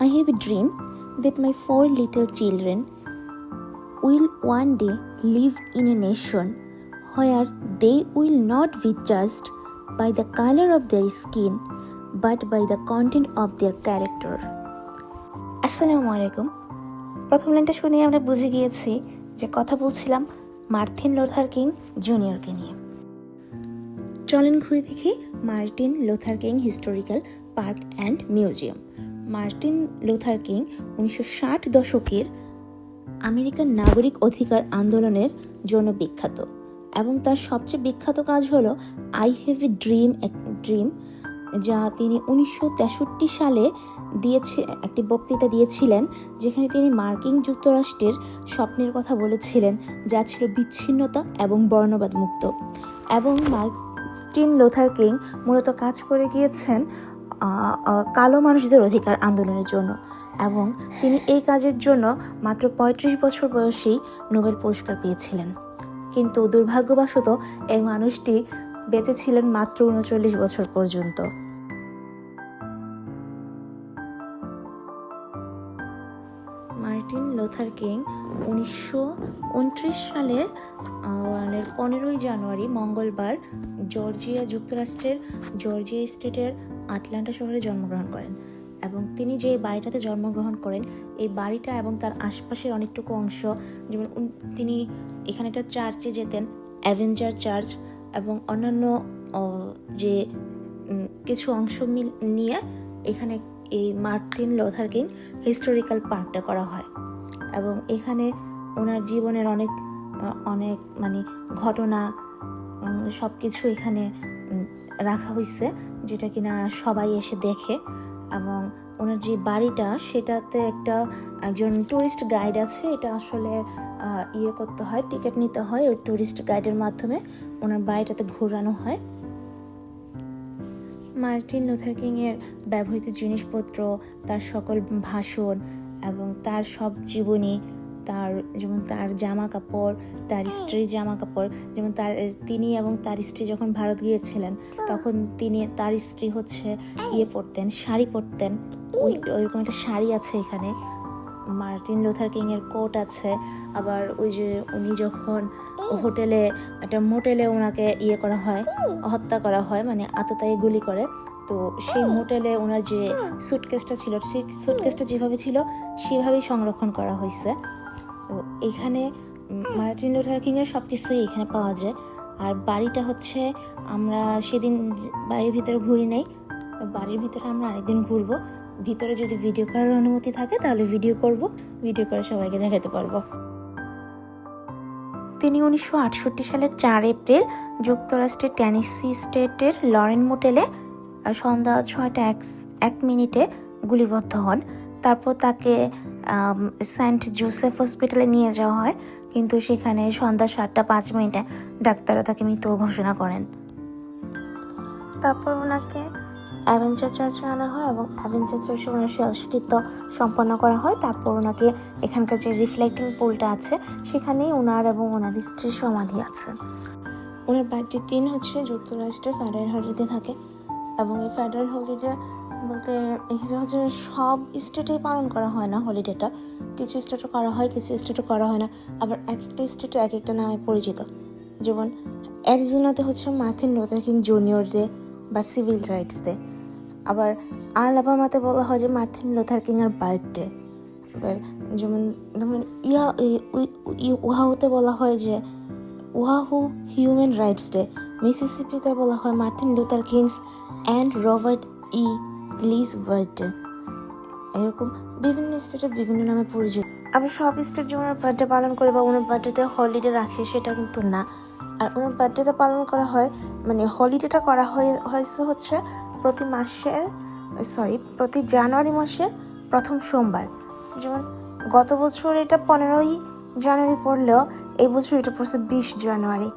I have a dream that my 4 little children will one day live in a nation where they will not be judged by the color of their skin but by the content of their character. আসসালামু আলাইকুম। প্রথম লাইনটা শুনে আমরা বুঝে গিয়েছি যে কথা বলছিলাম মার্টিন লুথার কিং জুনিয়রকে নিয়ে। চলেন ঘুরে দেখি Martin Luther king historical park and museum. Martin Luther king 1960 দশকের আমেরিকান নাগরিক অধিকার আন্দোলনের জন্য বিখ্যাত এবং তার সবচেয়ে বিখ্যাত কাজ হলো আই হ্যাভ এ ড্রিম, যা তিনি 1963 সালে একটি বক্তৃতা দিয়েছিলেন, যেখানে তিনি মার্কিন যুক্তরাষ্ট্রের স্বপ্নের কথা বলেছিলেন, যা ছিল বিচ্ছিন্নতা এবং বর্ণবাদ মুক্ত। এবং মার্টিন লুথার কিং মূলত কাজ করে গিয়েছেন কালো মানুষদের অধিকার আন্দোলনের জন্য, এবং তিনি এই কাজের জন্য মাত্র 35 বছর বয়সেই নোবেল পুরস্কার পেয়েছিলেন। কিন্তু দুর্ভাগ্যবশত এই মানুষটি বেঁচে ছিলেন মাত্র 39 বছর পর্যন্ত। মার্টিন লুথার কিং 1929 সালের 15 জানুয়ারি মঙ্গলবার জর্জিয়া যুক্তরাষ্ট্রের জর্জিয়া স্টেটের আটলান্টা শহরে জন্মগ্রহণ করেন। এবং তিনি যে বাড়িটাতে জন্মগ্রহণ করেন, এই বাড়িটা এবং তার আশপাশের অনেকটুকু অংশ, যেমন তিনি এখানে একটা চার্চে যেতেন, অ্যাভেঞ্জার চার্চ, এবং অন্যান্য যে কিছু অংশ নিয়ে এখানে এই মার্টিন লুথার কিং হিস্টোরিক্যাল পার্কটা করা হয়। এবং এখানে ওনার জীবনের অনেক ঘটনা সব কিছু এখানে রাখা হয়েছে, যেটা কিনা সবাই এসে দেখে। এবং ওনার যে বাড়িটা, সেটাতে একজন টুরিস্ট গাইড আছে, এটা আসলে করতে হয়, টিকিট নিতে হয়, ওই টুরিস্ট গাইডের মাধ্যমে ওনার বাড়িটাতে ঘোরানো হয়। মার্টিন লুথার কিং এর ব্যবহৃত জিনিসপত্র, তার সকল ভাষণ এবং তার সব জীবনী, যেমন তার জামা কাপড়, তার স্ত্রীর জামা কাপড়, যেমন তিনি এবং তার স্ত্রী যখন ভারত গিয়েছিলেন, তখন তার স্ত্রী পরতেন, শাড়ি পরতেন। ওইরকম একটা শাড়ি আছে এখানে। মার্টিন লুথার কিং এর কোট আছে। আবার ওই যে উনি যখন একটা মোটেলে ওনাকে করা হয়, হত্যা করা হয়, আততায়ী গুলি করে, তো সেই মোটেলে ওনার যে সুটকেসটা ছিল, সেই সুটকেসটা যেভাবে ছিল সেভাবেই সংরক্ষণ করা হয়েছে। তো এখানে মার্টিন লুথার কিং এর সবকিছুই এখানে পাওয়া যায়। আর বাড়িটা আমরা সেদিন বাড়ির ভিতরে ঘুরি নাই, বাড়ির ভিতরে আমরা আরেকদিন ঘুরবো। ভিতরে যদি ভিডিও করার অনুমতি থাকে তাহলে ভিডিও করে সবাইকে দেখাতে পারবো। তিনি 1968 সালের 4 এপ্রিল যুক্তরাষ্ট্রের টেনেসি স্টেটের লরেন মোটেলে সন্ধ্যা 6:01 গুলিবদ্ধ হন। তারপর তাকে সেন্ট জোসেফ হসপিটালে নিয়ে যাওয়া হয়, কিন্তু সেখানে সন্ধ্যা 7:05 ডাক্তাররা তাকে মৃত ঘোষণা করেন। তারপর ওনাকে অ্যাভেঞ্জার চার্চে আনা হয় এবং অ্যাভেঞ্জার চার্চে ওনার শেষকৃত্য সম্পন্ন করা হয়। তারপর ওনাকে এখানকার যে রিফ্লেক্টিং পুলটা আছে, সেখানেই ওনার এবং ওনার স্ত্রীর সমাধি আছে। ওনার বার্থডে দিন যুক্তরাষ্ট্রের ফেডারেল হলিডে থাকে, এবং এই ফেডারেল হলিডে বলতে এখানে সব স্টেটেই পালন করা হয় না হলিডেটা। কিছু স্টেটে করা হয়, কিছু স্টেটে করা হয় না। আবার এক একটা স্টেটে এক একটা নামে পরিচিত। যেমন অ্যারিজোনাতে Martin Luther King junior day বা সিভিল রাইটস ডে। আবার আলাবামাতে বলা হয় যে মার্টিন লুথার কিং এর বার্থডে। আবার যেমন ওহাওতে বলা হয় যে ওহাহু হিউম্যান রাইটস ডে। মিসিসিপিতে বলা হয় Martin Luther King's and Robert E Lee's birthday. এরকম বিভিন্ন স্টেটে বিভিন্ন নামে পরিচিত। আবার সব স্টেট যে ওনার বার্থডে পালন করে বা ওনার বার্থডেতে হলিডে রাখে, সেটা কিন্তু না। আর ওনার বার্থডেটা পালন করা হয়, হলিডেটা করা হয়েছে প্রতি জানুয়ারি মাসের প্রথম সোমবার। যেমন গত বছর এটা 15 জানুয়ারি পড়লেও এই বছর এটা পড়ছে 20 জানুয়ারি।